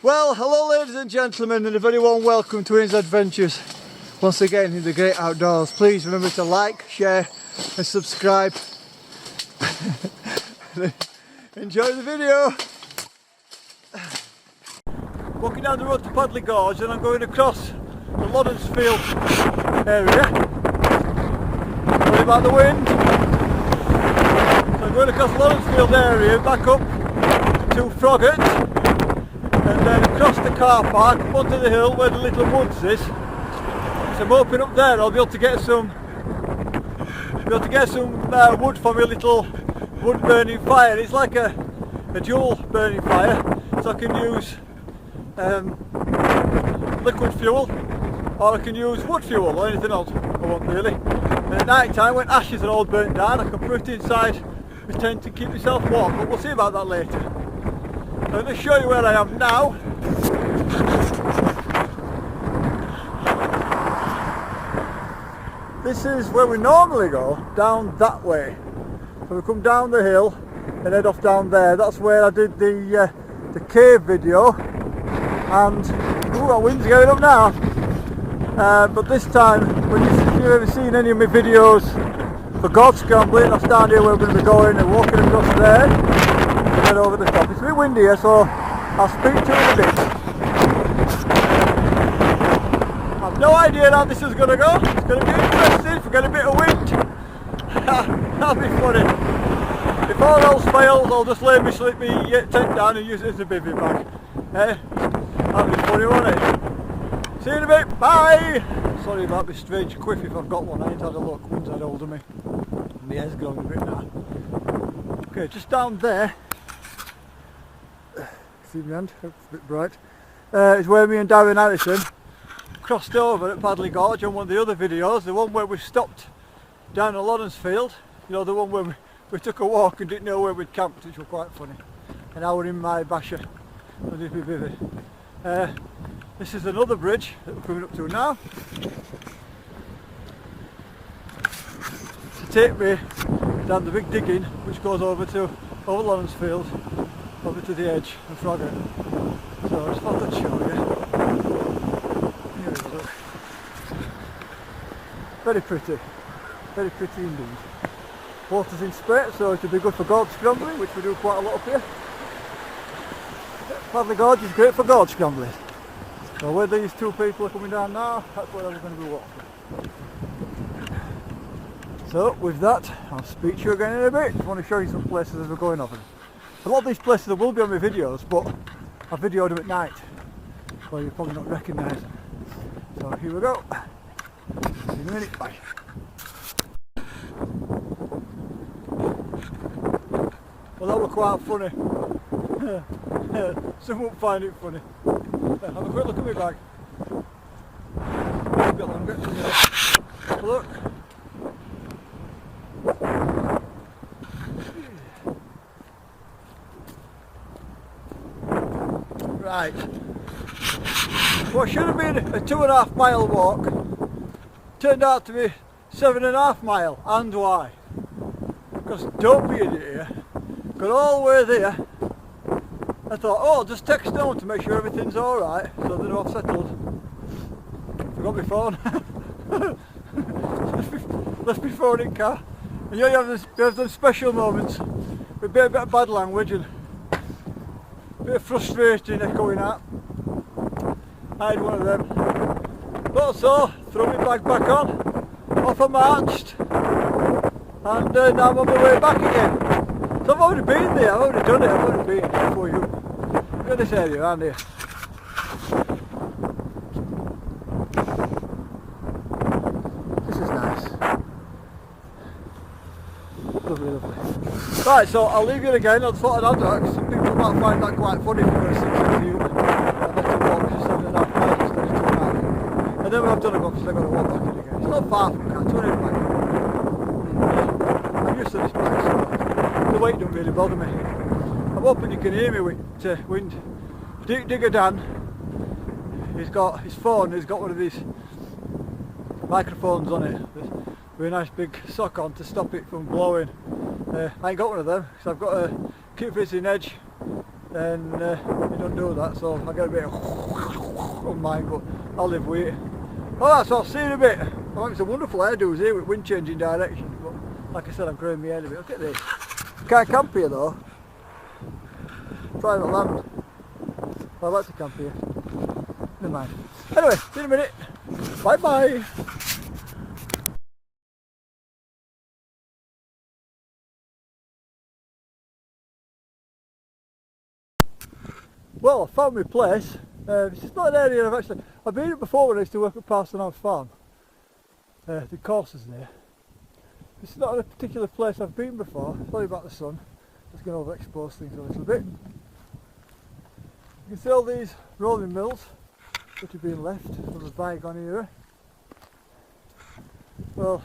Well, hello ladies and gentlemen, and a very warm welcome to Ian's Adventures once again in the great outdoors. Please remember to like, share and subscribe. Enjoy the video. Walking down the road to Padley Gorge, and I'm going across the Lawrenceford area. Sorry about the wind. So I'm going across Lawrenceford area, back up to Froggatt, and then across the car park up onto the hill where the little woods is. So I'm hoping up there I'll be able to get some wood for my little wood burning fire. It's like a dual burning fire, so I can use liquid fuel, or I can use wood fuel or anything else I want really. And at night time, when ashes are all burnt down, I can put it inside my tent to keep myself warm, but we'll see about that later. So I'm going to show you where I am now. This is where we normally go, down that way. So we come down the hill and head off down there. That's where I did the cave video. And ooh, that wind's going up now. But this time, if you've ever seen any of my videos for God scrambling, that's down here where we're going to be going and walking across there and then over the top. It's a bit windy here, so I'll speak to you in a bit. I've no idea how this is going to go. It's going to be interesting if we get a bit of wind. That'll be funny. If all else fails, I'll just slip me tent down and use it as a bivvy bag. That'll be funny, won't it? See you in a bit, bye! Sorry about this strange quiff if I've got one, I ain't had a look, one's had hold of me. My hair's grown a bit now. Okay, just down there, see my hand, it's a bit bright, is where me and Darren Harrison crossed over at Padley Gorge on one of the other videos, the one where we stopped down at Lawrenceford, you know, the one where we took a walk and didn't know where we'd camped, which was quite funny. And now we're in my basher. This is another bridge that we're coming up to now to take me down the big digging which goes over Lawrenceford, over to the edge of Froggatt. So I just thought I'd show you. Here it is, look. Very pretty indeed. Water's in spray, so it'll be good for gorge scrambling, which we do quite a lot up here. Padley Gorge is great for gorge scrambling. So where these two people are coming down now, that's where I'm going to be walking. So with that, I'll speak to you again in a bit. I want to show you some places as we're going over. A lot of these places will be on my videos, but I videoed them at night, so you'll probably not recognise them. So here we go. See you in a minute, bye. Well, that was quite funny. Some won't find it funny. Have a quick look at my bag. A bit longer. Have a look. Right. What should have been a 2.5 mile walk turned out to be 7.5 mile. And why? Because don't be an idiot here. Got all the way there. I thought, oh, I'll just text down to make sure everything's alright, so they know I've settled. Forgot my phone. Left my phone in car. And you have those special moments with a bit of bad language and a bit of frustration echoing out. I had one of them. But so, throw my bag back on, off I marched, and now I'm on my way back again. So I've already been there, I've already done it, I've already been there before you. Look at this area around here. This is nice. Lovely, lovely. Right, so I'll leave you again. I thought I'd add that. Some people might find that quite funny if you're going to 6 you. I have to walk 7.5 miles instead of 2.5. And then when I've done it, because I've got to walk back in again. It's not far from here, 200 miles. I'm used to this place, so the weight don't really bother me. I'm hoping you can hear me with wind. Digger Dan, he's got his phone, he's got one of these microphones on it with a nice big sock on to stop it from blowing. I ain't got one of them, so I've got to keep facing edge then you don't do that, so I get a bit of on mine, but I'll live with it. Alright, so I'll see you in a bit. Oh, it's a wonderful hairdos here with wind changing direction, but like I said, I'm growing my head a bit. Look at this. Can't camp here though. Private land. I like to camp here. Never mind. Anyway, see you in a minute. Bye bye. Well, I found my place. This is not an area I've been here before when I used to work at Parson House Farm. The courses there. This is not a particular place I've been before. Sorry about the sun. Just going to overexpose things a little bit. You can see all these rolling mills which have been left from the bygone era. Well,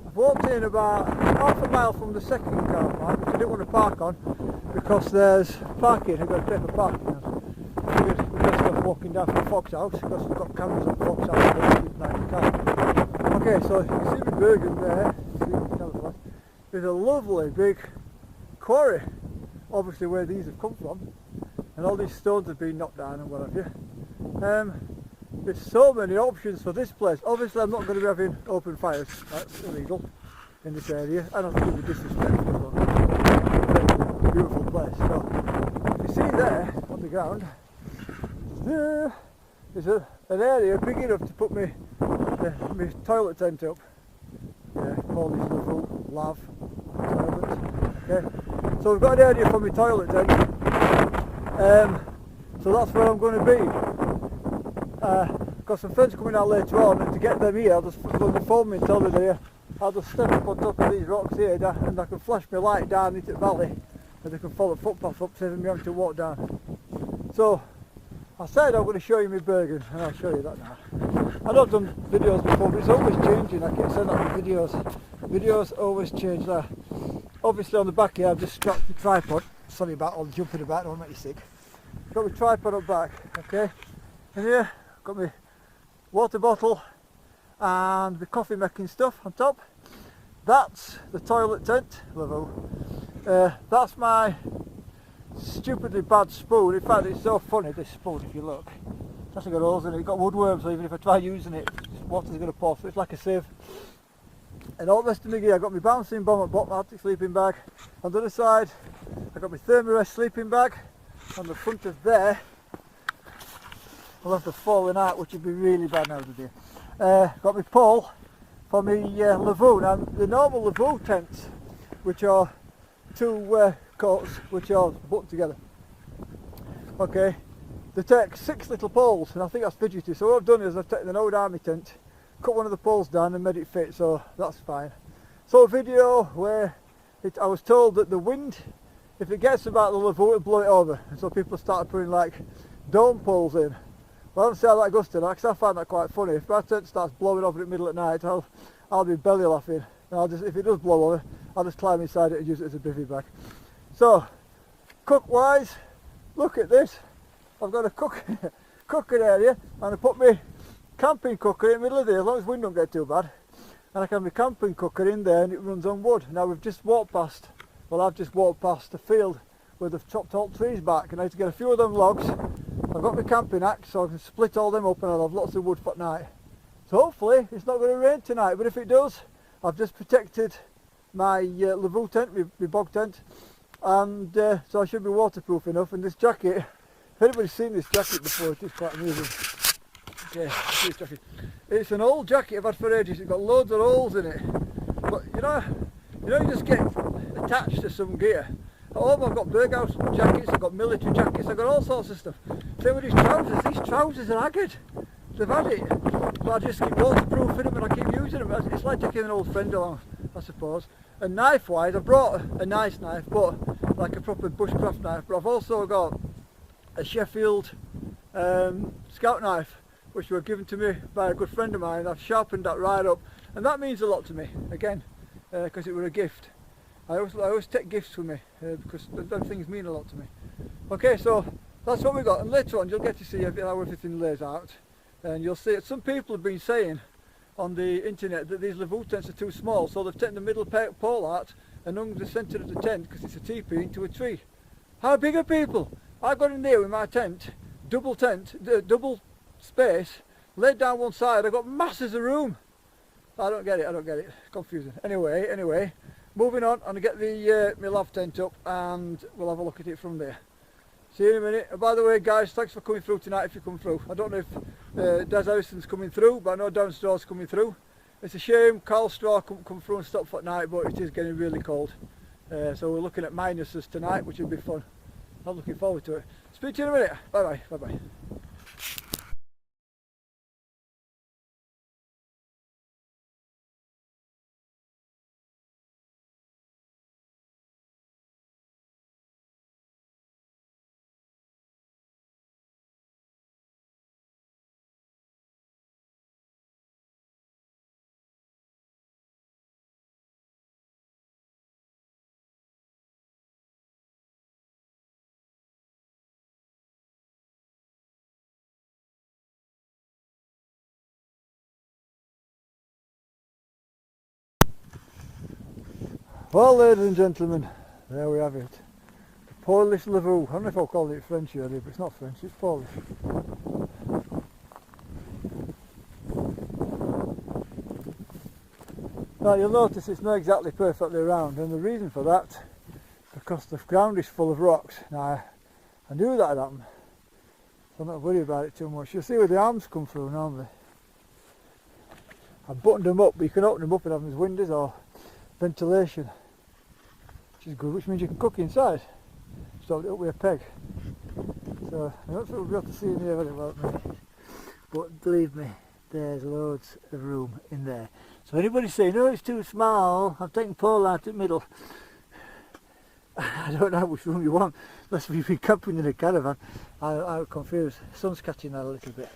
I've walked in about half a mile from the second car park, which I didn't want to park on because there's parking. I've got to pay for parking. I figured we'd better stop walking down from the Fox House because we've got cameras on the Fox House keeping an eye on the car. Okay, so you can see the Bergen there. There's a lovely big quarry, obviously where these have come from, and all these stones have been knocked down and what have you. There's so many options for this place. Obviously I'm not going to be having open fires, that's illegal in this area. I don't think it would be disrespectful, but it's a beautiful place. So if you see there on the ground, there's an area big enough to put my toilet tent up. Yeah, call this Lavvu toilet. Okay, so we've got an area for my toilet tent. So that's where I'm going to be. Got some friends coming out later on, and to get them here, I'll just go to phone me and tell them here. I'll just step up on top of these rocks here, and I can flash my light down into the valley, and they can follow the footpath up, saving me having to walk down. So I said I'm going to show you my Bergen, and I'll show you that now. I know I've done videos before, but it's always changing. I keep saying that in videos. Videos always change there. Obviously on the back here I've just strapped the tripod. Sorry about all the jumping about, don't make you sick. Got my tripod up back, okay? And here I've got my water bottle and the coffee making stuff on top. That's the toilet tent, Lavvu. That's my stupidly bad spoon. In fact, it's so funny, this spoon, if you look. It's actually got holes in it. It's got woodworms, so even if I try using it, water's going to pour through. It's like a sieve. And all the rest of my gear, I've got my bouncing bomb at bottom, Arctic sleeping bag. On the other side, I've got my Thermarest sleeping bag. On the front of there, I'll have to falling out, which would be really bad now today. Got my pole for my Lavvu. Now, the normal Lavvu tents, which are two coats, which are buttoned together. Okay, they take 6 little poles, and I think that's fidgety. So what I've done is I've taken an old army tent, cut one of the poles down and made it fit, so that's fine. So a video where I was told that the wind, if it gets about the Lavvu, it'll blow it over, and so people started putting like dome poles in. Well, I don't see how that goes tonight, because I find that quite funny. If my tent starts blowing over in the middle at night, I'll be belly laughing. And if it does blow over, I'll just climb inside it and use it as a bivvy bag. So, cook wise, look at this. I've got a cooking area, and I put my camping cooker in the middle of there, as long as the wind don't get too bad. And I can have my camping cooker in there, and it runs on wood. Now we've just walked past, well I've just walked past a field where they've chopped all the trees back, and I had to get a few of them logs. I've got my camping axe, so I can split all them up and I'll have lots of wood for night. So hopefully it's not going to rain tonight, but if it does, I've just protected my Lavvu tent, my bog tent, and so I should be waterproof enough. And this jacket, if anybody's seen this jacket before, it is quite amusing. Okay, see this jacket. It's an old jacket I've had for ages. It's got loads of holes in it, but you know you just get attached to some gear. At home I've got Berghaus jackets, I've got military jackets, I've got all sorts of stuff. Same with these trousers are haggard. They've had it, but I just keep waterproofing them and I keep using them. It's like taking an old friend along, I suppose. And knife wise, I brought a nice knife, but like a proper bushcraft knife, but I've also got a Sheffield scout knife, which were given to me by a good friend of mine. I've sharpened that right up, and that means a lot to me, again, because it was a gift. I always take gifts with me, because those things mean a lot to me. Okay, so that's what we got, and later on you'll get to see how everything lays out, and you'll see it. Some people have been saying on the internet that these Lavvu tents are too small, so they've taken the middle pole out and hung the centre of the tent, because it's a teepee, into a tree. How big are people? I got in there with my tent, double space, laid down one side. I got masses of room. I don't get it. Confusing. Anyway, moving on. I'm gonna get the my Lavvu tent up, and we'll have a look at it from there. See you in a minute. And by the way, guys, thanks for coming through tonight. If you come through, I don't know if Des Harrison's coming through, but I know Darren Straw's coming through. It's a shame Carl Straw couldn't come through and stop for tonight, but it is getting really cold. So we're looking at minuses tonight, which will be fun. I'm looking forward to it. Speak to you in a minute. Bye bye. Well, ladies and gentlemen, there we have it. The Polish Lavvu. I don't know if I'll call it French earlier, but it's not French, it's Polish. Now you'll notice it's not exactly perfectly round, and the reason for that, because the ground is full of rocks. Now I knew that had happened, so I'm not worried about it too much. You'll see where the arms come through normally. I've buttoned them up, but you can open them up and have them as windows or ventilation, which is good, which means you can cook inside. Just hold it up with a peg. So I don't think we'll be able to see in here very well at the minute, but believe me, there's loads of room in there. So anybody saying, no, it's too small, I've taken Paul out at the middle, I don't know how much room you want, unless we've been camping in a caravan. I'm confused. The sun's catching that a little bit.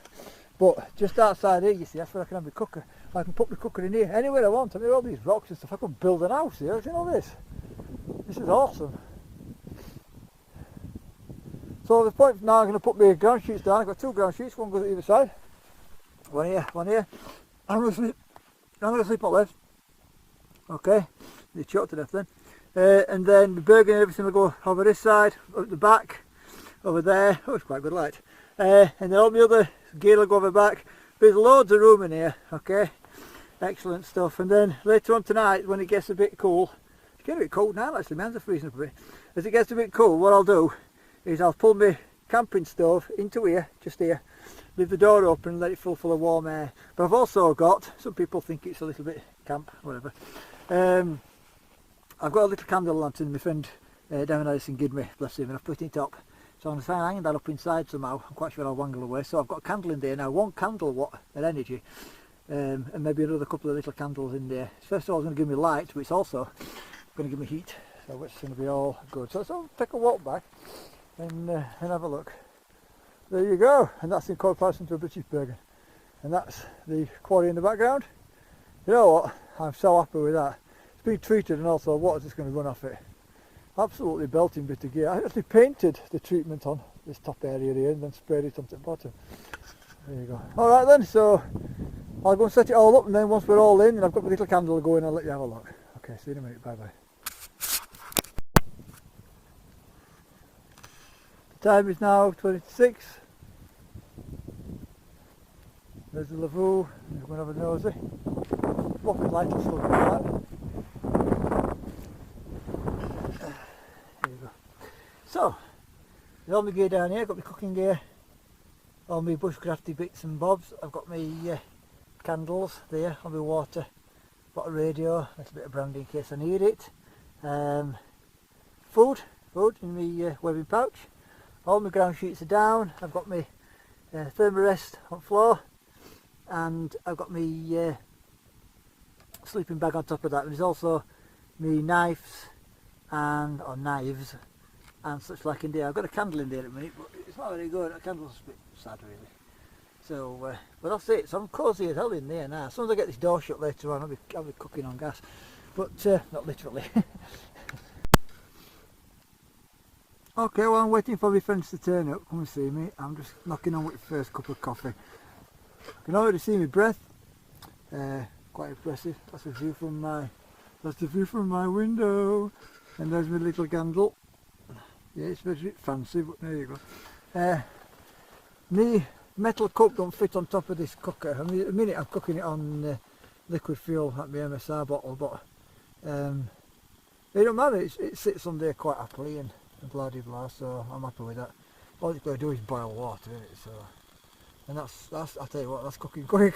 But just outside here, you see, that's where I can have my cooker. I can put my cooker in here anywhere I want. I mean, all these rocks and stuff, I could build an house here. You know this? This is awesome. So the point now, I'm going to put my ground sheets down. I've got two ground sheets, one goes at either side. One here. I'm going to sleep on left. Okay, you choked to death then. And then the burger and everything will go over this side, up the back, over there. Oh, it's quite good light. And then all the other gear will go over back. There's loads of room in here. Okay, excellent stuff. And then later on tonight, when it gets a bit cool, it's getting a bit cold now actually, my hands are freezing up a bit. As it gets a bit cool, what I'll do is I'll pull my camping stove into here, just here, leave the door open and let it fill full of warm air. But I've also got, some people think it's a little bit camp, whatever. I've got a little candle lantern my friend Darren Harrison gave me, bless him, and I've put it up. So I'm going to try and hang that up inside somehow. I'm quite sure I'll wangle away. So I've got a candle in there now, 1 candle watt at energy, and maybe another couple of little candles in there. First of all, it's going to give me light, but it's also going to give me heat. So it's going to be all good. So I'll take a walk back and have a look. There you go, and that's in comparison to a British burger. And that's the quarry in the background. You know what? I'm so happy with that. It's been treated, and also water's just going to run off it. Absolutely belting bit of gear. I actually painted the treatment on this top area here and then sprayed it onto the bottom. There you go. Alright then, so I'll go and set it all up, and then once we're all in and I've got my little candle going, I'll let you have a look. Okay, see you in a minute. Bye bye. The time is now 26. There's the Lavvu. I'm going to have a nosy. Walking light will still come out. There you go. So, there's all my gear down here. I've got my cooking gear, all my bushcrafty bits and bobs. I've got my candles there, all my water, got a radio, a little bit of brandy in case I need it. Food in my webbing pouch. All my ground sheets are down. I've got my thermarest on the floor, and I've got my sleeping bag on top of that. And there's also my knives and such like in there. I've got a candle in there at the minute, but it's not very good. That candle's a bit sad really. So, but that's it. So I'm cosy as hell in there now. As soon as I get this door shut later on, I'll be cooking on gas, but not literally. Okay, well I'm waiting for my friends to turn up, come and see me. I'm just knocking on with the first cup of coffee. You can already see my breath. Quite impressive. That's the view from my window. And there's my little candle. Yeah, it's a bit fancy, but there you go. My metal cup don't fit on top of this cooker. I mean, at the minute I'm cooking it on liquid fuel at my MSR bottle, but it don't matter, it sits on there quite happily and blah de blah, so I'm happy with that. All it's got to do is boil water in it, so, and that's I'll tell you what, that's cooking quick.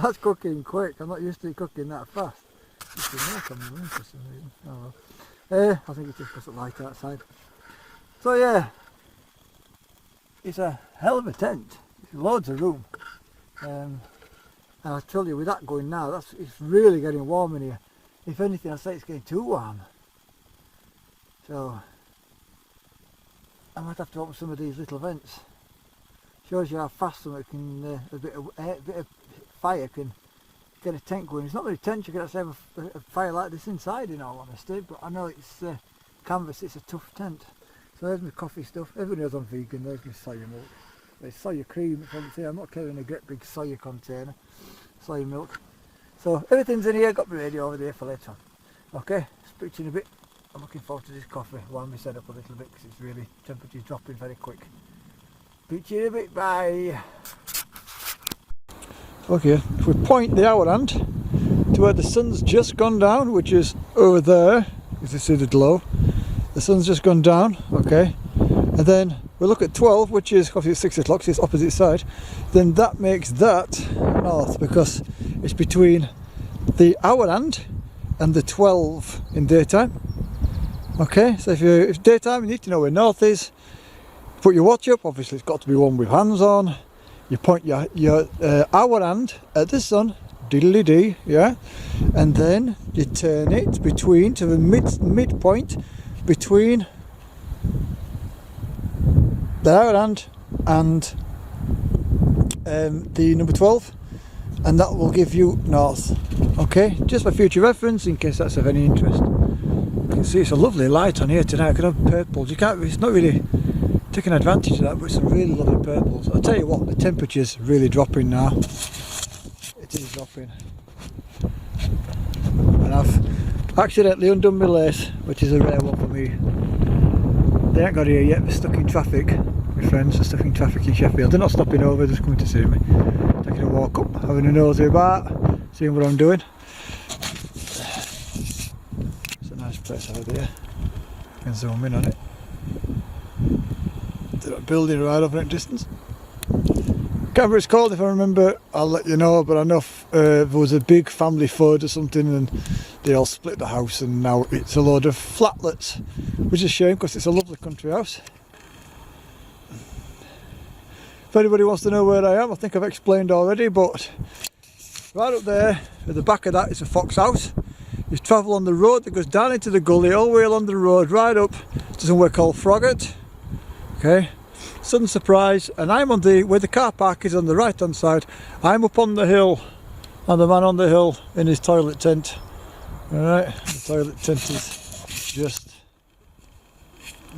That's cooking quick. I'm not used to it cooking that fast. It's been milk on the room for some reason. Oh well. I think it's just because it's light outside. So yeah, it's a hell of a tent. It's loads of room. And I tell you, with that going now, it's really getting warm in here. If anything, I'd say it's getting too warm. So I might have to open some of these little vents. Shows you how fast something can, a bit of fire can get a tent going. It's not really tent, you can actually have a fire like this inside, in all honesty, but I know it's canvas, it's a tough tent. So there's my coffee stuff. Everybody knows I'm vegan. There's my soya milk. There's soya cream. I'm not carrying a great big soya container. Soya milk. So everything's in here. Got my radio over there for later on. Okay, speak to you in a bit. I'm looking forward to this coffee while we set up a little bit because it's really, temperature's dropping very quick. Speak to you in a bit. Bye. Okay, if we point the hour hand to where the sun's just gone down, which is over there, you can see the glow. The sun's just gone down, okay, and then we look at 12, which is obviously 6 o'clock, so it's opposite side, then that makes that north because it's between the hour hand and the 12 in daytime. Okay, so if daytime, you need to know where north is. Put your watch up, obviously it's got to be one with hands on. You point your hour hand at the sun, diddly dee, yeah, and then you turn it between to the midpoint between the hour hand and the number 12, and that will give you north. Okay, just for future reference in case that's of any interest. You can see it's a lovely light on here tonight. I could have purples. You can't, it's not really taking advantage of that, but some really lovely purples. I'll tell you what, the temperature's really dropping now. It is dropping. And I've accidentally undone my lace, which is a rare one for me. They ain't got here yet, they're stuck in traffic. My friends are stuck in traffic in Sheffield. They're not stopping over, just coming to see me. Taking a walk up, having a nosy about, seeing what I'm doing. It's a nice place over there. You can zoom in on it. That building right over at distance. Can't remember what it's called. If I remember, I'll let you know, but I know there was a big family fund or something and they all split the house and now it's a load of flatlets, which is a shame because it's a lovely country house. If anybody wants to know where I am, I think I've explained already, but right up there at the back of that is a fox house. You travel on the road that goes down into the gully, all the way along the road, right up to somewhere called Froggatt. Okay, sudden surprise, and I'm on where the car park is on the right hand side. I'm up on the hill, and the man on the hill in his toilet tent. Alright, the toilet tent is just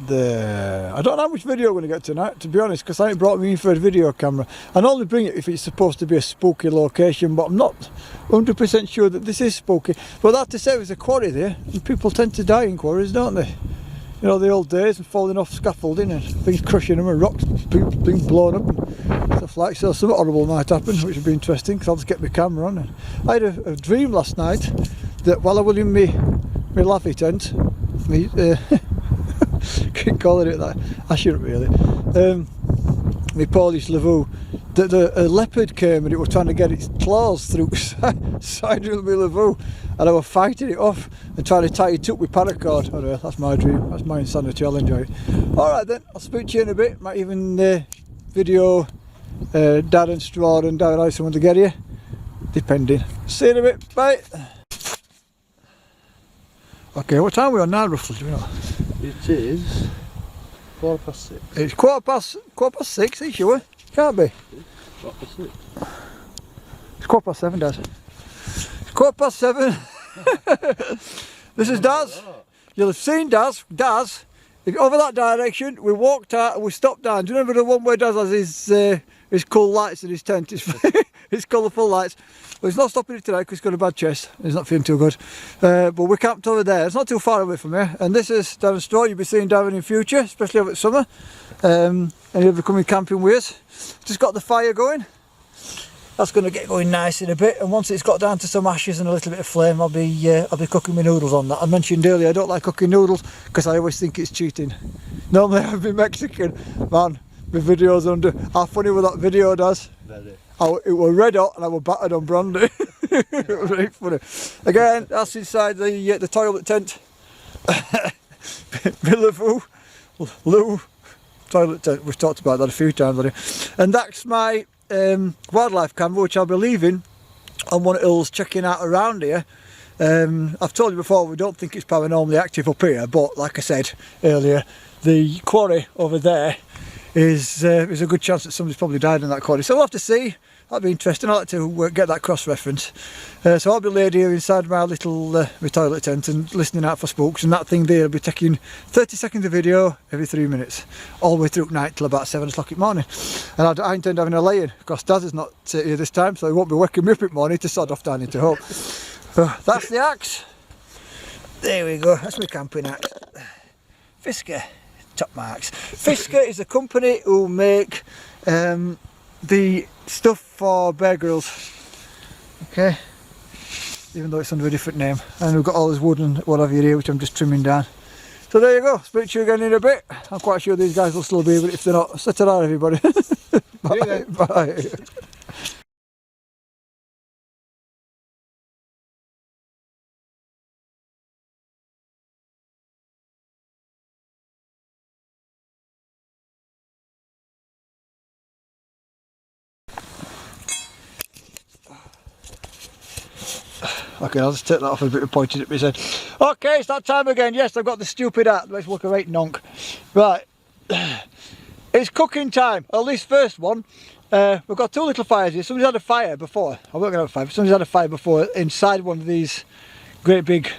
there. I don't know how much video I'm going to get tonight, to be honest, because I ain't brought me in for a video camera. I normally bring it if it's supposed to be a spooky location, but I'm not 100% sure that this is spooky. But that to say, there's a quarry there, and people tend to die in quarries, don't they? You know, the old days and falling off scaffolding and things crushing them and rocks being blown up and stuff like that. So something horrible might happen, which would be interesting because I'll just get my camera on. And I had a dream last night that while I was in my Lavvu tent, keep calling it that, I shouldn't really, my Polish Lavvu, that a leopard came and it was trying to get its claws through side of my Lavvu, and I was fighting it off and trying to tie it up with paracord. Anyway, that's my dream, that's my insanity, I'll enjoy it. Alright then, I'll speak to you in a bit, might even video Dad and Straw and Dad and someone to get here, depending. See you in a bit, bye! Okay, what time are we on now roughly, do you know? It is 6:15. It's quarter past 6, are you sure? Can't be. 6:15. It's 7:15, Dad. It's 7:15. This is Daz. You'll have seen Daz. Daz, over that direction, we walked out and we stopped down. Do you remember the one where Daz has his his cool lights in his tent, his colourful lights. But he's not stopping it today because he's got a bad chest. He's not feeling too good. But we camped over there. It's not too far away from here. And this is Darren Straw. You'll be seeing Darren in future, especially over the summer. And he'll be coming camping with us. Just got the fire going. That's going to get going nice in a bit, and once it's got down to some ashes and a little bit of flame, I'll be cooking my noodles on that. I mentioned earlier I don't like cooking noodles because I always think it's cheating. Normally I've been Mexican, man. My videos under. How funny was that video, Daz? Very. It was red hot and I was battered on brandy. It was very funny. Again, that's inside the toilet tent. Lavvu, toilet tent. We've talked about that a few times already. And that's my wildlife camera, which I'll be leaving on one of the hills checking out around here. I've told you before, we don't think it's paranormally active up here, but like I said earlier, the quarry over there is a good chance that somebody's probably died in that quarry. So we'll have to see. That'll be interesting. I'd like to get that cross-reference. So I'll be laid here inside my little my toilet tent and listening out for spooks, and that thing there will be taking 30 seconds of video every 3 minutes, all the way through night till about 7 o'clock in the morning. And I intend having a lay-in, because Daz is not here this time, so he won't be waking me up in the morning to sod off down into Hope. So that's the axe. There we go, that's my camping axe. Fisker, top marks. Fisker is a company who make the stuff for Bear Grylls, okay, even though it's under a different name. And we've got all this wood and what have you here, which I'm just trimming down. So there you go, speak to you again in a bit. I'm quite sure these guys will still be, but if they're not, set it out everybody. Bye. Bye. Okay, I'll just take that off a bit and point it at me head. Okay, it's that time again. Yes, I've got the stupid hat. Let's look a right nonk. Right, it's cooking time. At least first one. We've got two little fires here. Somebody's had a fire before. I'm not going to have a fire. Somebody's had a fire before inside one of these great big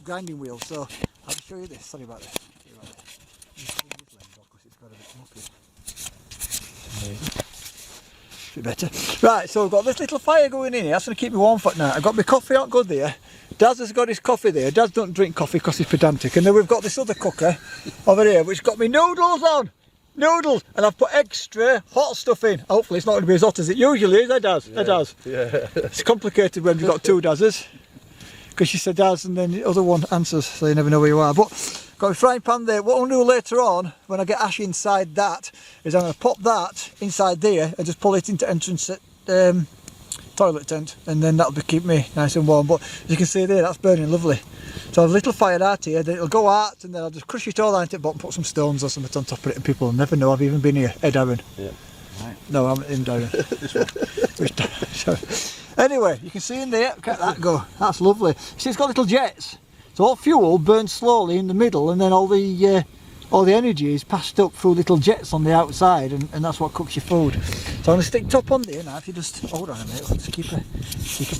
grinding wheels. So I'll show you this. Sorry about this. Better. Right, so we've got this little fire going in here. That's going to keep me warm for tonight. I've got my coffee out good there. Daz has got his coffee there. Daz don't drink coffee because he's pedantic. And then we've got this other cooker over here which got me noodles on. Noodles! And I've put extra hot stuff in. Hopefully it's not going to be as hot as it usually is, Daz? Yeah. Daz? Yeah. It's complicated when you've got two Dazes. Because she said Daz and then the other one answers, so you never know where you are. But got a frying pan there. What I'll do later on, when I get ash inside that, is I'm going to pop that inside there and just pull it into entrance at toilet tent, and then that'll keep me nice and warm. But as you can see there, that's burning lovely. So I have a little fire out here, then it'll go out, and then I'll just crush it all out at the bottom, put some stones or something on top of it, and people will never know I've even been here. Hey Darren. Yeah. Right. No, I'm in Darren. This one. Anyway, you can see in there, look at that go. That's lovely. See, it's got little jets. So all fuel burns slowly in the middle, and then all the energy is passed up through little jets on the outside, and that's what cooks your food. So I'm going to stick top on there now. If you just hold on a minute, let's keep a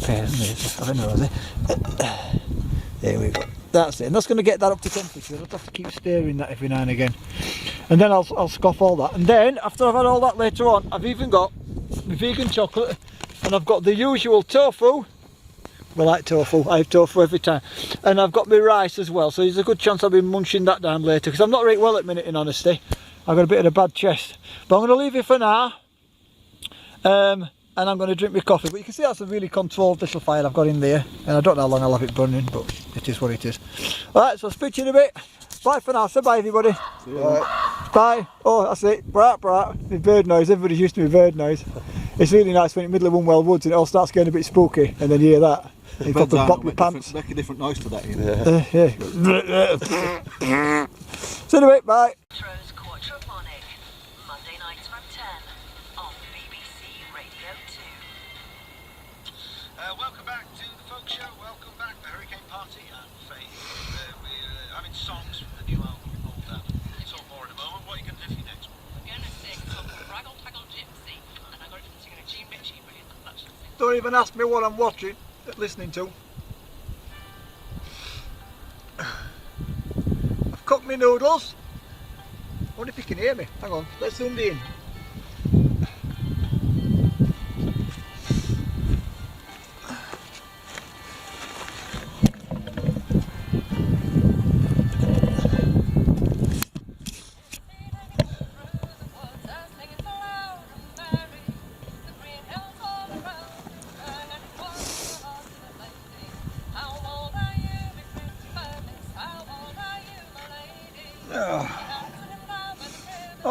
pair in there. I don't know. There we go. That's it. And that's going to get that up to temperature. I'll have to keep stirring that every now and again. And then I'll scoff all that. And then after I've had all that later on, I've even got my vegan chocolate, and I've got the usual tofu. I like tofu. I have tofu every time. And I've got my rice as well, so there's a good chance I'll be munching that down later, because I'm not right well at the minute, in honesty. I've got a bit of a bad chest. But I'm going to leave it for now. And I'm going to drink my coffee. But you can see that's a really controlled little fire I've got in there. And I don't know how long I'll have it burning, but it is what it is. Alright, so I'll speak to you in a bit. Bye for now. Say bye, everybody. See you. Bye. Oh, that's it. Brat, brat. My bird noise. Everybody's used to my bird noise. It's really nice when you're in the middle of Unwell Woods and it all starts getting a bit spooky, and then you hear that. You've got to bop your pants. Make a different noise to that. Yeah. See you in a bit. Bye. Monday nights from 10 on BBC Radio 2. Welcome back to the Folk Show. Welcome back to Hurricane Party and Faith. We're having songs from the new album called Talk More in a moment. What are you going to do for your next one? I'm going to sing a song called Raggle Taggle Gypsy, and I'm going to sing a Gene Ritchie, brilliant. That's just it. Don't even ask me what I'm watching, listening to. I've cooked my noodles. I wonder if you can hear me. Hang on, let's zoom in.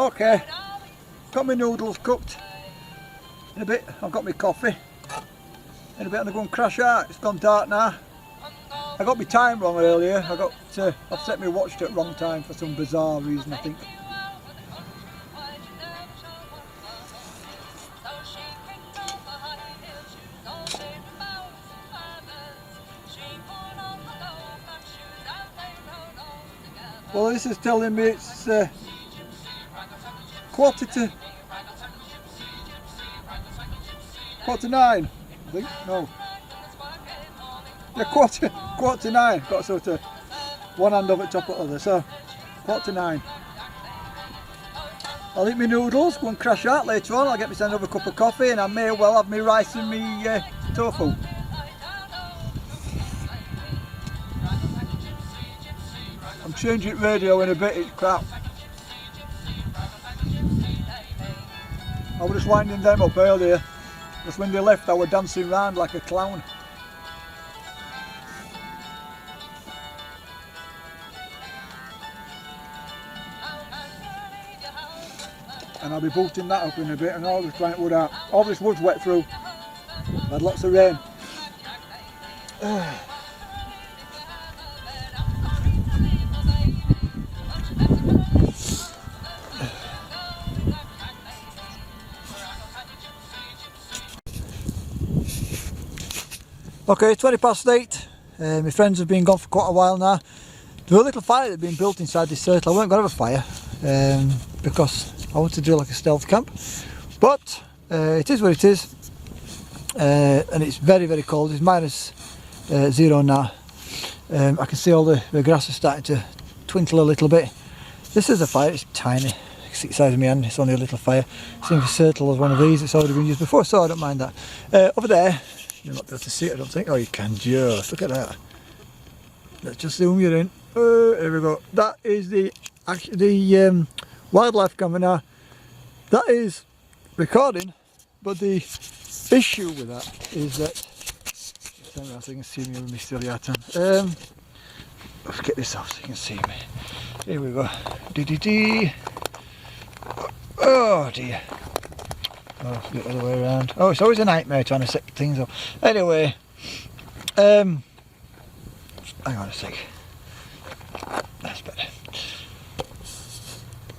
Okay, got my noodles cooked. In a bit, I've got my coffee. In a bit, I'm going to go and crash out. It's gone dark now. I got my time wrong earlier. I've set my watch to the wrong time for some bizarre reason, I think. Well, this is telling me it's quarter to 9, I think. No. Yeah, quarter to 9. Got sort of one hand over the top of the other, so quarter to 9. I'll eat my noodles, go and crash out later on. I'll get myself another cup of coffee, and I may well have my rice and my tofu. I'm changing radio in a bit, it's crap. I was just winding them up earlier. Just when they left, I was dancing around like a clown. And I'll be bolting that up in a bit, and all this plant wood out. All this wood's wet through. I've had lots of rain. Okay, 8:20. My friends have been gone for quite a while now. There's a little fire that's been built inside this circle. I wasn't going to have a fire because I want to do like a stealth camp, but it is what it is, and it's very, very cold. It's -0 now. I can see all the grass is starting to twinkle a little bit. This is a fire, it's tiny. It's the size of my hand, it's only a little fire. Same for circle as one of these, it's already been used before, so I don't mind that. Over there, you'll not be able to see it, I don't think. Oh, you can just, look at that. Let's just zoom you in. Here we go. That is the wildlife camera now. That is recording, but the issue with that is that, so you can see me with my silly hat on. Let's get this off so you can see me. Here we go. Oh dear. Oh, the other way around. Oh, it's always a nightmare trying to set things up. Anyway, hang on a sec. That's better.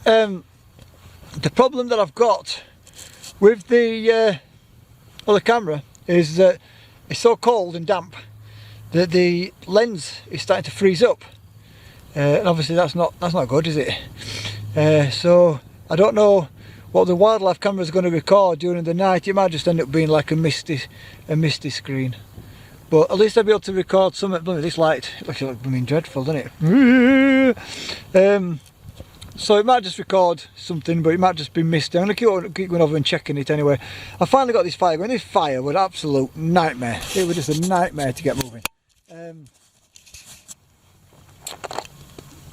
The problem that I've got with the other camera is that it's so cold and damp that the lens is starting to freeze up, and obviously that's not good, is it? So I don't know what the wildlife camera is going to record during the night. It might just end up being like a misty screen. But at least I'll be able to record something. Bloody this light, it looks like blooming dreadful, doesn't it? So it might just record something, but it might just be misty. I'm going to keep going over and checking it anyway. I finally got this fire going. This fire was an absolute nightmare. It was just a nightmare to get moving.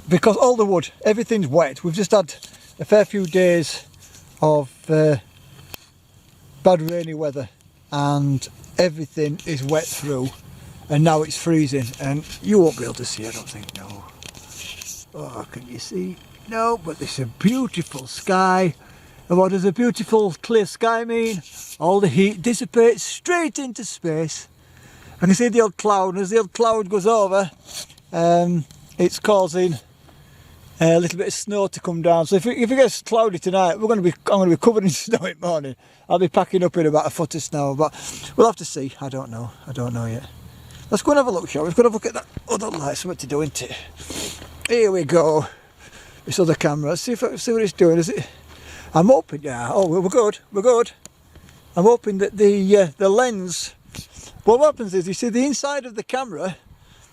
Because all the wood, everything's wet. We've just had a fair few days of bad rainy weather, and everything is wet through, and now it's freezing, and you won't be able to see, I don't think. No. Oh, can you see? No, but it's a beautiful sky. And what does a beautiful clear sky mean? All the heat dissipates straight into space. I can see the old cloud, and as the old cloud goes over, it's causing a little bit of snow to come down. So if it gets cloudy tonight, I'm going to be covered in snow in the morning. I'll be packing up in about a foot of snow, but we'll have to see. I don't know yet. Let's go and have a look, shall we? Let's go and have a look at that other light. Something to do, isn't it? Here we go. This other camera. Let's see what it's doing. Is it? I'm hoping. Yeah. Oh, we're good. We're good. I'm hoping that the lens. What happens is, you see, the inside of the camera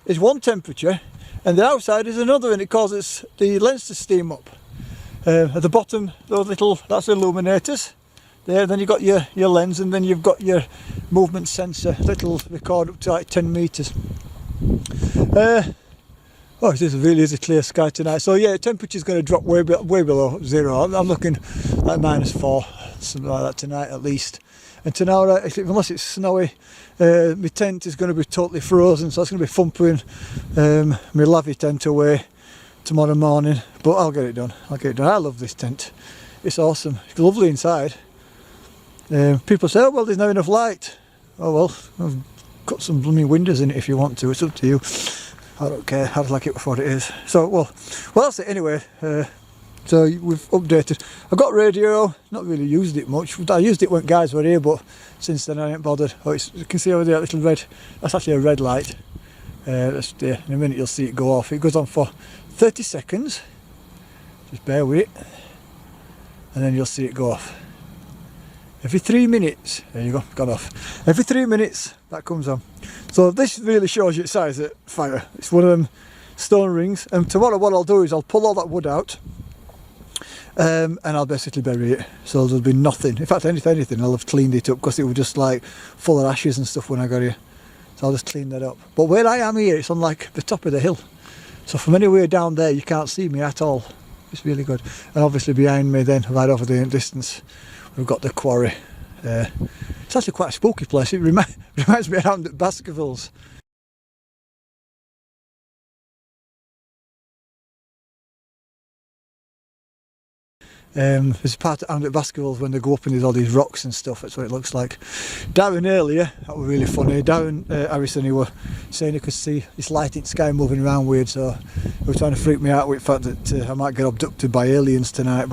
is one temperature, and the outside is another, and it causes the lens to steam up. At the bottom, that's the illuminators. There, then you've got your lens, and then you've got your movement sensor that'll record up to like 10 meters. Oh, it really is a clear sky tonight. So yeah, temperature's going to drop way below zero. I'm looking like -4, something like that tonight at least. And tomorrow, unless it's snowy, my tent is going to be totally frozen, so it's going to be thumping my Lavvu tent away tomorrow morning. But I'll get it done. I love this tent. It's awesome. It's lovely inside. People say, oh well, there's not enough light. Oh well, I've got some blooming windows in it if you want to. It's up to you. I don't care. I just like it for what it is. So well that's it anyway. So we've updated. I've got radio. Not really used it much. I used it when guys were here, but since then I ain't bothered. Oh, you can see over there, that little red. That's actually a red light. That's there. In a minute you'll see it go off. It goes on for 30 seconds. Just bear with it, and then you'll see it go off. Every 3 minutes, there you go, gone off. Every 3 minutes that comes on. So this really shows you its size of fire. It's one of them stone rings, and tomorrow what I'll do is I'll pull all that wood out, and I'll basically bury it. So there'll be nothing. In fact, anything, I'll have cleaned it up because it was just like full of ashes and stuff when I got here. So I'll just clean that up. But where I am here, it's on like the top of the hill. So from anywhere down there, you can't see me at all. It's really good. And obviously behind me then, right over the distance, we've got the quarry. It's actually quite a spooky place. It reminds me around at Baskervilles. There's a part around at Baskervilles when they go up and there's all these rocks and stuff. That's what it looks like. Darren earlier, that was really funny. Darren Harrison, he was saying he could see this light in the sky moving around weird, so he was trying to freak me out with the fact that I might get abducted by aliens tonight.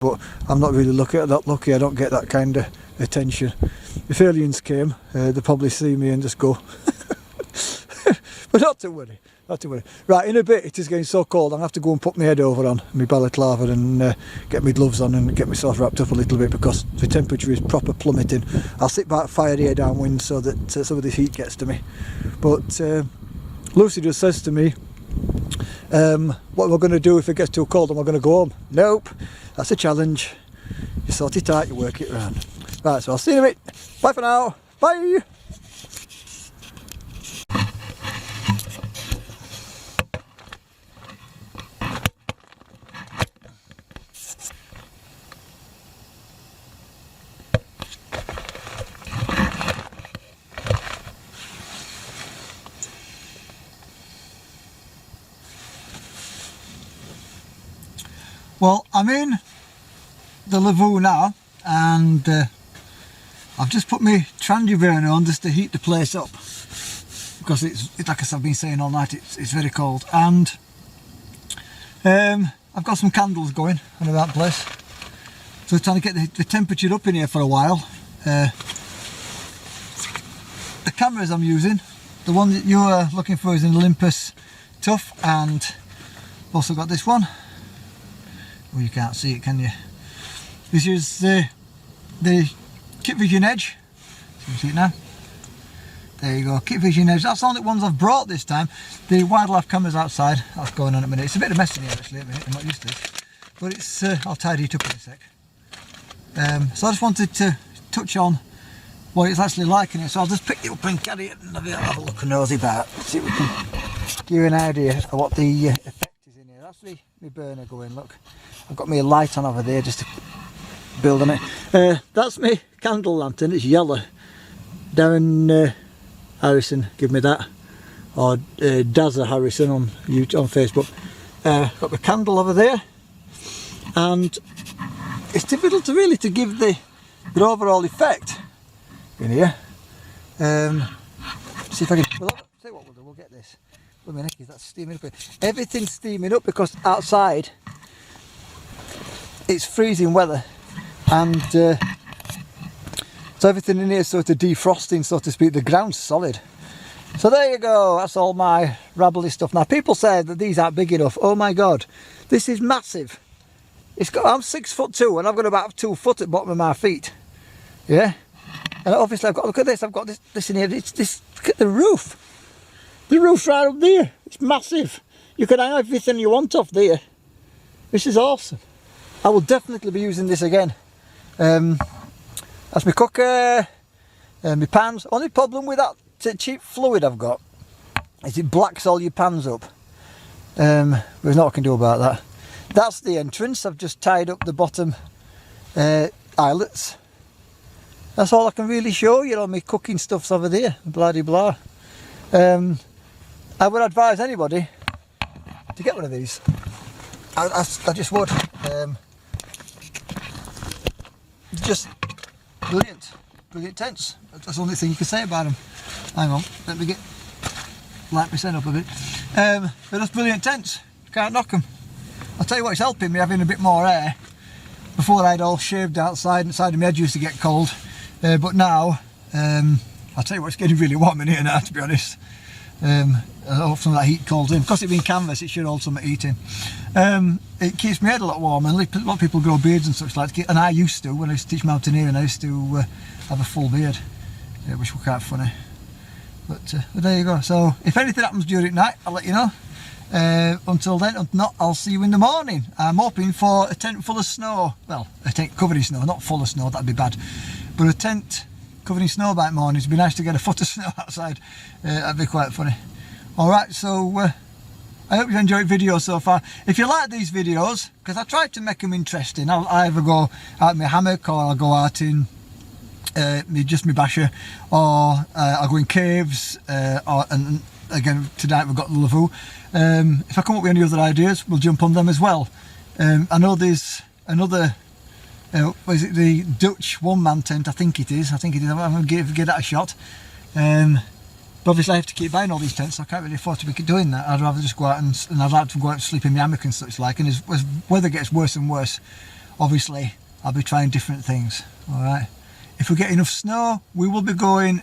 But I'm not really that lucky. I don't get that kind of attention. If aliens came, they'd probably see me and just go. But not to worry, not to worry. Right, in a bit it is getting so cold I'm going to have to go and put my head over on my balaclava and get my gloves on and get myself wrapped up a little bit because the temperature is proper plummeting. I'll sit by the fire here downwind so that some of this heat gets to me. But Lucy just says to me, what we're going to do if it gets too cold and we're going to go home. Nope, that's a challenge. You sort it out, you work it around. Right, so I'll see you in a bit. Bye for now. Bye. Well, I'm in the Lavvu now, and I've just put my trangy burner on just to heat the place up because it's like I've been saying all night, it's very cold, and I've got some candles going in that place, so trying to get the temperature up in here for a while. The cameras I'm using, the one that you're looking for, is an Olympus Tough, and I've also got this one. Well, you can't see it, can you? This is the Kit Vision Edge. Can you see it now? There you go, Kit Vision Edge. That's the only ones I've brought this time. The wildlife camera's outside. That's going on at the minute. It's a bit of a mess in here actually at the minute. I'm not used to it. But it's, I'll tidy it up in a sec. So I just wanted to touch on what it's actually like in here. So I'll just pick it up and carry it and have a look and nosy about. See if we can give you an idea of what the effect is in here. That's my burner going, look. I've got my light on over there just to build on it. That's my candle lantern, it's yellow. Darren Harrison give me that, or Dazza Harrison on Facebook. Got the candle over there, and it's difficult to really give the overall effect in here. See if I can. Well, I'll tell you what we'll do. We'll get this. Wait a minute, that's steaming up. Everything's steaming up because outside it's freezing weather, and so everything in here is sort of defrosting, so to speak. The ground's solid. So there you go, that's all my rabbly stuff. Now people say that these aren't big enough. Oh my god, this is massive. I'm 6'2" and I've got about 2 foot at the bottom of my feet. Yeah, and obviously I've got, look at this, I've got this in here. It's this, look at the roof. The roof's right up there. It's massive. You can hang everything you want off there. This is awesome. I will definitely be using this again. That's my cooker, my pans. Only problem with that cheap fluid I've got is it blacks all your pans up. There's nothing I can do about that. That's the entrance. I've just tied up the bottom eyelets. That's all I can really show you. All my cooking stuff's over there. Blah de blah. I would advise anybody to get one of these. I just would. Just brilliant tents. That's the only thing you can say about them. Hang on, let me light my set up a bit. They're just brilliant tents. You can't knock them. I'll tell you what, it's helping me having a bit more air. Before I had all shaved outside, and side of my head used to get cold, but now I'll tell you what, it's getting really warm in here now, to be honest. I hope some of that heat calls in. Because it being canvas, it should hold some heat in. It keeps my head a lot warmer. And a lot of people grow beards and such like, and I used to, when I used to teach mountaineering, I used to have a full beard, which was quite funny. But there you go. So if anything happens during night, I'll let you know. Until then, if not, I'll see you in the morning. I'm hoping for a tent full of snow. Well, a tent covered in snow, not full of snow, that'd be bad. But a tent covered in snow by morning. It'd be nice to get a foot of snow outside. That'd be quite funny. Alright, so I hope you enjoyed the video so far. If you like these videos, because I try to make them interesting, I'll either go out in my hammock, or I'll go out in just my basher, or I'll go in caves, and again tonight we've got the Lavvu. If I come up with any other ideas, we'll jump on them as well. I know there's another, is it the Dutch one-man tent? I think it is. I'm going to give that a shot. But obviously I have to keep buying all these tents, so I can't really afford to be doing that. I'd rather just go out and I'd like to go out and sleep in my hammock and such like. And as weather gets worse and worse, obviously I'll be trying different things. Alright. If we get enough snow, we will be going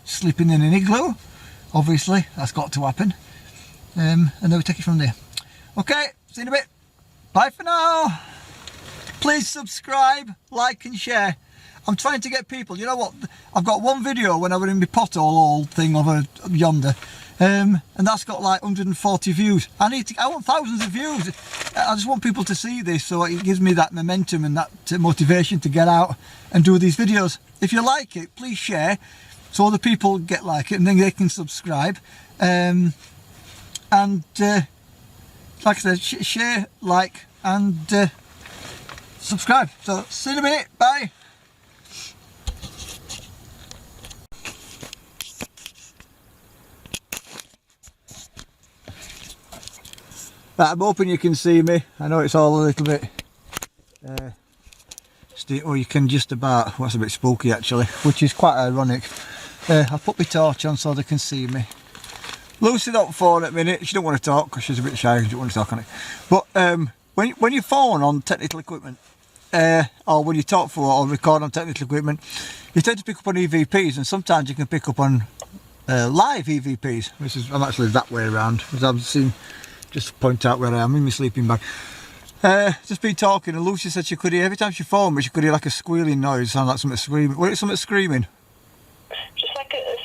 sleeping in an igloo. Obviously, that's got to happen. And then we'll take it from there. Okay, see you in a bit. Bye for now. Please subscribe, like and share. I'm trying to get people, you know what, I've got one video when I was in my pothole old thing over yonder, and that's got like 140 views. I want thousands of views. I just want people to see this, so it gives me that momentum and that motivation to get out and do these videos. If you like it, please share, so other people get like it and then they can subscribe. And like I said, share, like and subscribe. So see you in a minute, bye. Right, I'm hoping you can see me. I know it's all a little bit or you can just about, well, that's a bit spooky actually, which is quite ironic. I'll put my torch on so they can see me. Lucy don't phone at the minute, she don't want to talk because she's a bit shy, she don't want to talk on it. But when you phone on technical equipment, or when you talk for or record on technical equipment, you tend to pick up on EVPs, and sometimes you can pick up on live EVPs, which is, I'm actually that way around, as I've seen. Just to point out where I am in my sleeping bag. Just been talking, and Lucy said she could hear, every time she phoned me, she could hear like a squealing noise, sound like something screaming. Was it something screaming? Just like a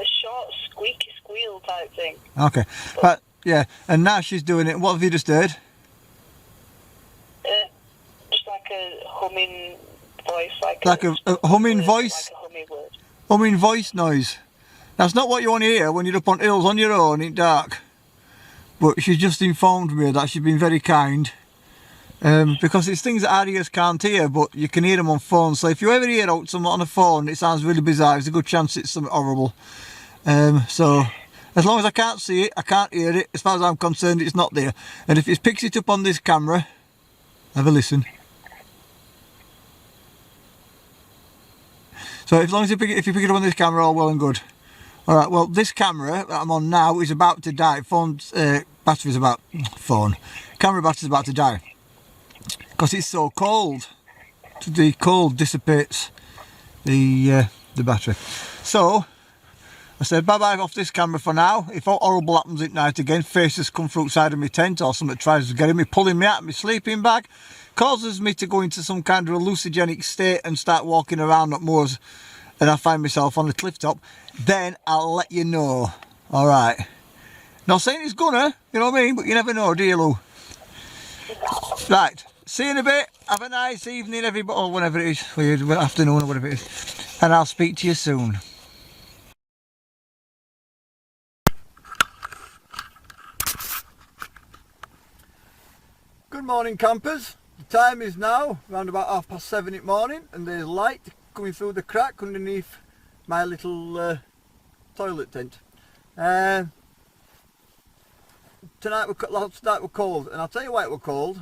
short squeaky squeal type thing. Okay, but yeah, and now she's doing it. What have you just heard? Just like a humming voice, like a humming voice? Like a humming word. Humming voice noise. That's not what you want to hear when you're up on hills on your own in dark. But she's just informed me that she's been very kind, because it's things that our ears can't hear, but you can hear them on phone. So if you ever hear something on a phone, it sounds really bizarre, there's a good chance it's something horrible. So as long as I can't see it, I can't hear it, as far as I'm concerned, it's not there. And if it picks it up on this camera, have a listen. So as long as if you pick it up on this camera, all well and good. Alright, well, this camera that I'm on now is about to die. Camera battery's about to die. Because it's so cold. The cold dissipates the battery. So, I said bye-bye off this camera for now. If all horrible happens at night again, faces come through outside of my tent, or something tries to get me, pulling me out of my sleeping bag, causes me to go into some kind of hallucinogenic state and start walking around up moors, and I find myself on the cliff top, then I'll let you know. Alright. Not saying it's gonna, you know what I mean, but you never know, do you, Lou? Right, see you in a bit. Have a nice evening, everybody, or whatever it is, or afternoon, or whatever it is. And I'll speak to you soon. Good morning, campers. The time is now around about 7:30 in the morning, and there's light coming through the crack underneath my little toilet tent. last night were cold, and I'll tell you why it were cold.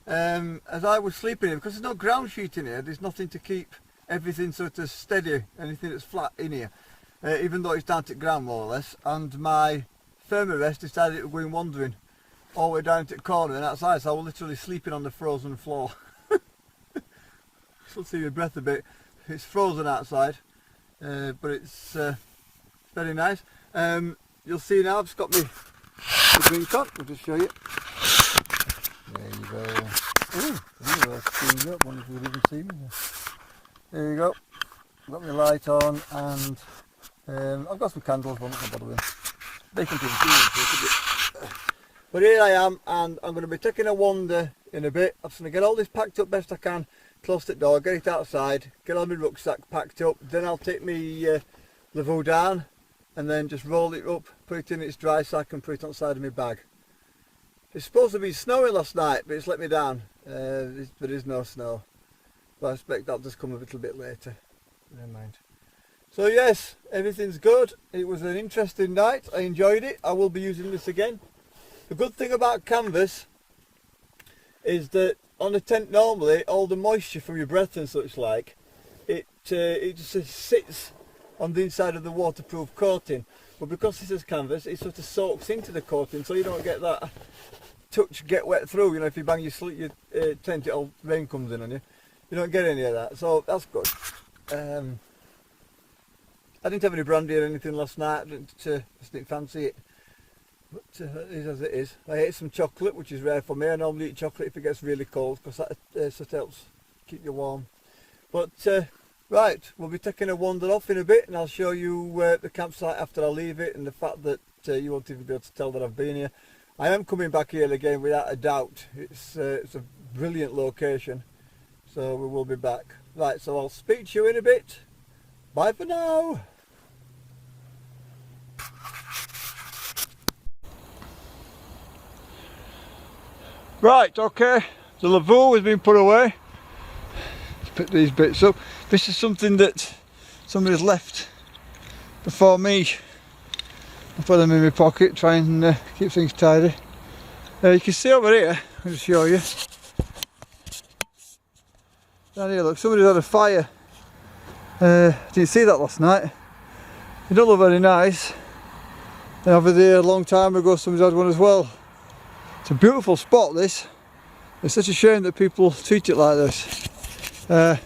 As I was sleeping here, because there's no ground sheet in here, there's nothing to keep everything sort of steady, anything that's flat in here, even though it's down to ground more or less. And my thermarest decided it was going wandering all the way down to the corner and outside, so I was literally sleeping on the frozen floor. Still see my breath a bit. It's frozen outside, but it's very nice. You'll see now I've just got my drink on. I'll just show you. There you go. Wonder if you would even see me. There you go. I've got my light on, and I've got some candles, but I'm not going to bother with. They can see me. But here I am, and I'm going to be taking a wander in a bit. I'm just going to get all this packed up best I can, close the door, get it outside, get all my rucksack packed up. Then I'll take my Lavvu down, and then just roll it up, put it in its dry sack, and put it on the side of my bag. It's supposed to be snowing last night, but it's let me down. There is no snow, but I expect that'll just come a little bit later. Never mind. So yes, everything's good. It was an interesting night. I enjoyed it. I will be using this again. The good thing about canvas is that on a tent normally, all the moisture from your breath and such like, it just sits on the inside of the waterproof coating. But because this is canvas, it sort of soaks into the coating, so you don't get that touch get wet through. You know, if you bang your tent, all rain comes in on you. You don't get any of that, so that's good. I didn't have any brandy or anything last night. Just didn't fancy it. But it is as it is. I ate some chocolate, which is rare for me. I normally eat chocolate if it gets really cold, because that sort of helps keep you warm. But right, we'll be taking a wander off in a bit, and I'll show you the campsite after I leave it, and the fact that you won't even be able to tell that I've been here. I am coming back here again without a doubt. It's a brilliant location, so we will be back. Right, so I'll speak to you in a bit. Bye for now. Right, okay, the Lavvu has been put away. Let's pick these bits up. This is something that somebody's left before me. I put them in my pocket, try and keep things tidy. You can see over here, I'll just show you. Down here, look, somebody's had a fire. Didn't see that last night. It don't look very nice. And over there, a long time ago, somebody's had one as well. It's a beautiful spot, this. It's such a shame that people treat it like this. But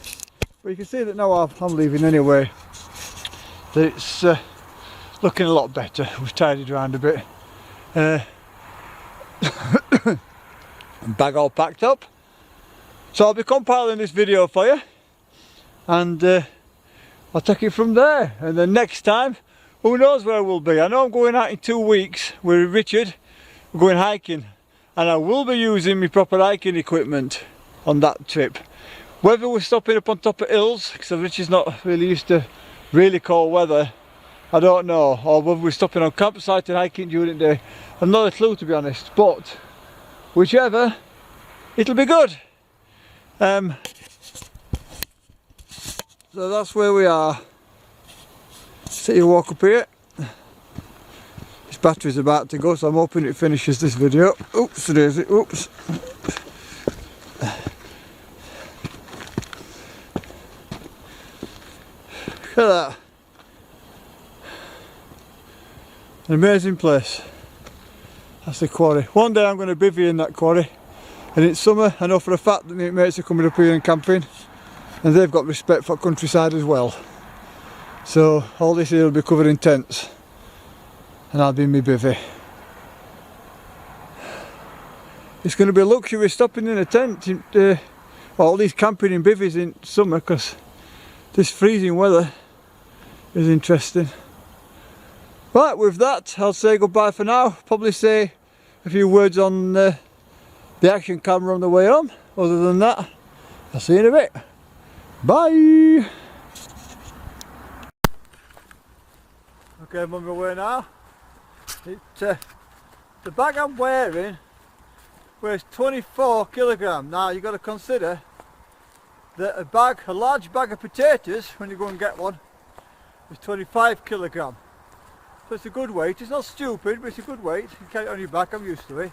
you can see that now I'm leaving anyway. That it's looking a lot better. We've tidied around a bit. Bag all packed up. So I'll be compiling this video for you, and I'll take it from there. And then next time, who knows where we'll be. I know I'm going out in 2 weeks with Richard. We're going hiking, and I will be using my proper hiking equipment on that trip. Whether we're stopping up on top of hills, because Richard's not really used to really cold weather, I don't know, or whether we're stopping on campsite and hiking during the day, I've not a clue, to be honest. But whichever, it'll be good. So that's where we are. See you walk up here. This battery's about to go, so I'm hoping it finishes this video. Oops, there's it. Oops. Look at that. An amazing place. That's the quarry. One day I'm going to bivvy in that quarry, and it's summer. I know for a fact that my mates are coming up here and camping, and they've got respect for countryside as well. So all this here will be covered in tents, and I'll be in my bivvy. It's going to be a luxury stopping in a tent, all these camping in bivvies in summer, because this freezing weather is interesting. Right, with that, I'll say goodbye for now. Probably say a few words on the action camera on the way home. Other than that, I'll see you in a bit. Bye! Okay, I'm on my way now. The bag I'm wearing weighs 24 kilograms. Now you've got to consider that a large bag of potatoes, when you go and get one, is 25 kilograms. So it's a good weight. It's not stupid, but it's a good weight. You carry it on your back, I'm used to it.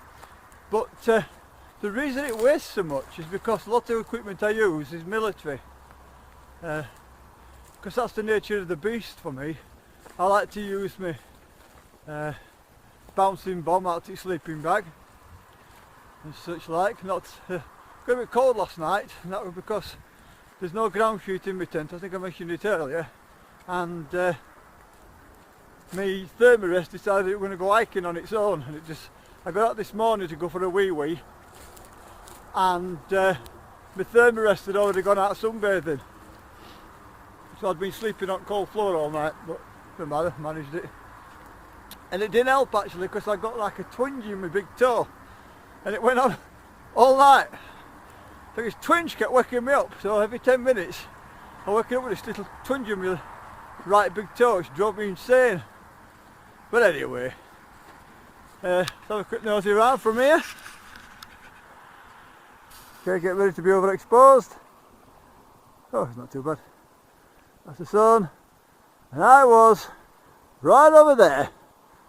But the reason it weighs so much is because a lot of equipment I use is military. Because that's the nature of the beast for me. I like to use my bouncing bomb Arctic sleeping bag and such like. Not got a bit cold last night, and that was because there's no ground sheet in my tent. I think I mentioned it earlier. And my thermarest decided it was going to go hiking on its own, and I got out this morning to go for a wee and my thermarest had already gone out sunbathing, so I'd been sleeping on cold floor all night, but doesn't matter, managed it. And it didn't help actually, because I got like a twinge in my big toe, and it went on all night. So this twinge kept waking me up, so every 10 minutes I woke up with this little twinge in my right big toe, which drove me insane. But anyway, let's have a quick nosy around from here. Okay, get ready to be overexposed. Oh, it's not too bad. That's the sun. And I was right over there,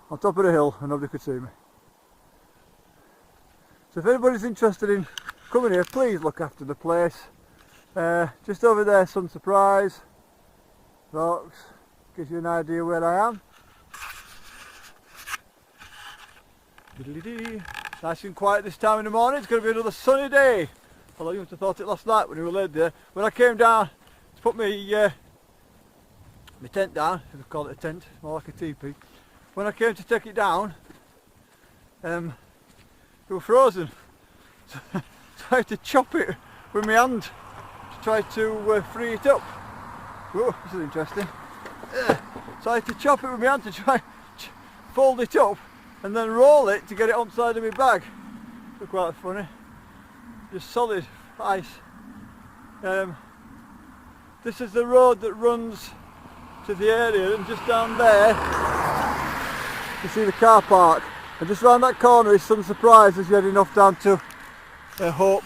on top of the hill, and nobody could see me. So if anybody's interested in coming here, please look after the place. Just over there, Sun Surprise, rocks, gives you an idea where I am. Nice and quiet this time in the morning. It's going to be another sunny day. Although you must have thought it last night when you were laid there. When I came down to put my tent down, if I call it a tent, it's more like a teepee. When I came to take it down, it was frozen. So I had to chop it with my hand to try to free it up. Whoa, this is interesting. So I had to chop it with my hand to try fold it up and then roll it to get it on the side of my bag. It's quite funny. Just solid ice. This is the road that runs to the area, and just down there you see the car park, and just round that corner is Sun Surprise as you're heading off down to Hope,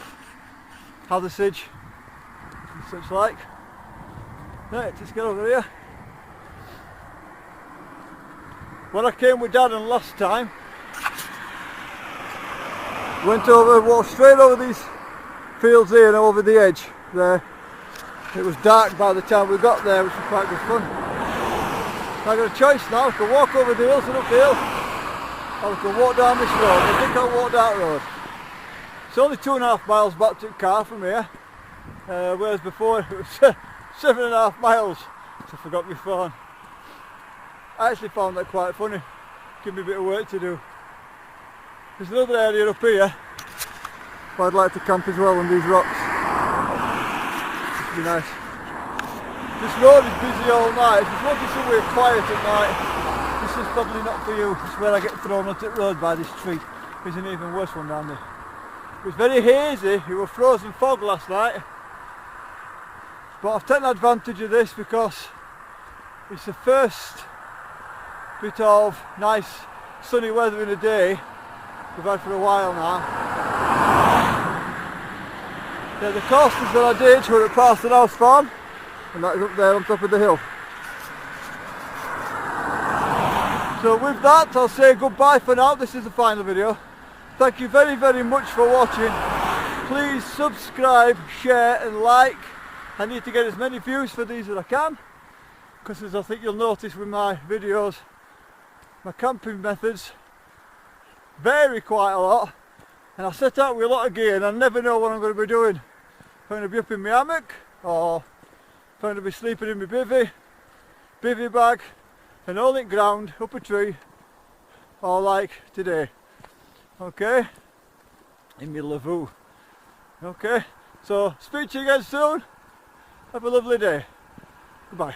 Hathersage and such like. Right, let's get over here. When I came with Dad and last time, walked straight over these fields here and over the edge there. It was dark by the time we got there, which was quite good fun. I got a choice now. I can walk over the hills and up the hill, or I can walk down this road. I think I'll walk that road. It's only 2.5 miles back to the car from here, whereas before it was 7.5 miles. So I forgot my phone. I actually found that quite funny. Give me a bit of work to do. There's another area up here where I'd like to camp as well on these rocks. This would be nice. This road is busy all night. If you want somewhere quiet at night, this is probably not for you. It's where I get thrown onto the road by this tree. There's an even worse one down there. It was very hazy. It was frozen fog last night. But I've taken advantage of this because it's the first bit of nice sunny weather in a day we've had for a while now. Yeah, the coasters that I did were at Parson House Farm, and that is up there on top of the hill. So with that, I'll say goodbye for now. This is the final video. Thank you very, very much for watching. Please subscribe, share and like. I need to get as many views for these as I can, because as I think you'll notice with my videos, my camping methods vary quite a lot, and I set out with a lot of gear and I never know what I'm going to be doing. If I'm going to be up in my hammock, or if I'm going to be sleeping in my bivvy bag, and all in ground, up a tree, or like today. Okay, in my Lavvu. Okay, so speak to you again soon. Have a lovely day. Goodbye.